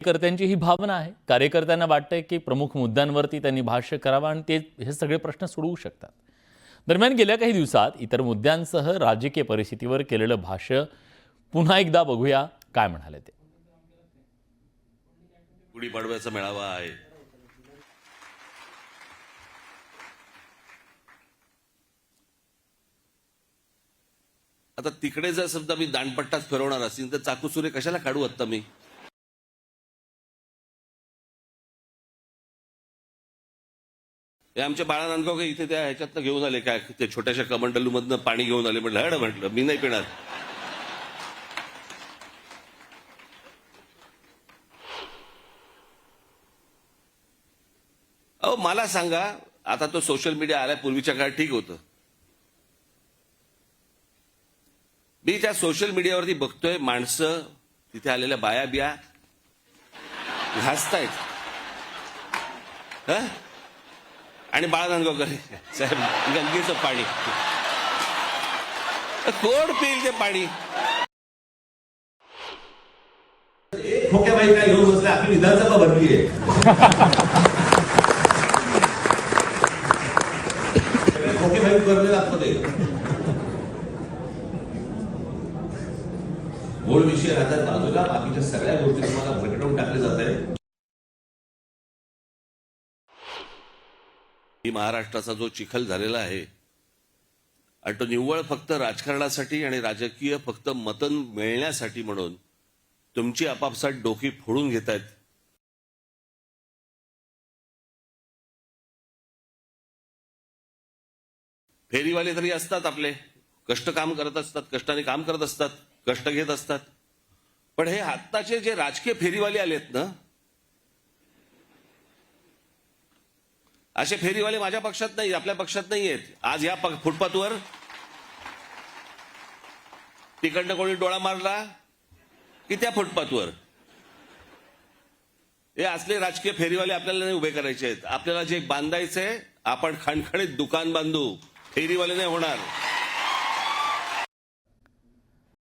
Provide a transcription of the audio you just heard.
कार्यकर्त्यांची ही भावना आहे. कार्यकर्त्यांना वाटतंय की प्रमुख मुद्द्यांवरती त्यांनी भाष्य करावं आणि ते हे सगळे प्रश्न सोडवू शकतात. दरम्यान गेल्या काही दिवसात इतर मुद्द्यांसह राजकीय परिस्थितीवर केलेलं भाष्य पुन्हा एकदा बघूया काय म्हणाले ते. गुढीपाडव्याचा मेळावा आहे. आता तिकडे जर समजा मी दांडपट्टाच फिरवणार असेल तर चाकूसुरे कशाला काढू आत्ता मी. आमच्या बाळा नांदगावकर इथे त्या ह्याच्यातनं घेऊन आले काय ते छोट्याशा कमंडलू मधनं पाणी घेऊन आले. म्हटलं मी नाही पिणार. अहो मला सांगा, आता तो सोशल मीडिया आलाय, पूर्वीच्या काळात ठीक होतं. मी त्या सोशल मीडियावरती बघतोय माणसं तिथे आलेल्या बाया बिया हसतायत आणि बाळा नांदगावकर साहेब गंगेचं पाणी कोण पिईल ते पाणी. खोक्या बाई काय घेऊन बसले, आपली विधानसभा भरली आहे. खोके बाई करले दाखवते. मूळ विषय राहतात बाजूला, बाकीच्या सगळ्या गोष्टी तुम्हाला भरकटवून टाकले जात आहे. ही महाराष्ट्राचा जो चिखल झालेला आहे आणि तो निव्वळ फक्त राजकारणासाठी आणि राजकीय फक्त मतं मिळण्यासाठी म्हणून तुमची आपापसात डोकी फोडून घेतायत. फेरीवाले तरी असतात, आपले कष्ट काम करत असतात, कष्टाने काम करत असतात, कष्ट घेत असतात. पण हे आत्ताचे जे राजकीय फेरीवाले आलेत ना, असे फेरीवाले माझ्या पक्षात नाही, आपल्या पक्षात नाही आहेत. आज या फुटपाथवर तिकडनं कोणी डोळा मारला की त्या फुटपाथवर हे असले राजकीय फेरीवाले आपल्याला नाही उभे करायचे आहेत. आपल्याला जे बांधायचंय, आपण खणखणीत दुकान बांधू, फेरीवाले नाही होणार.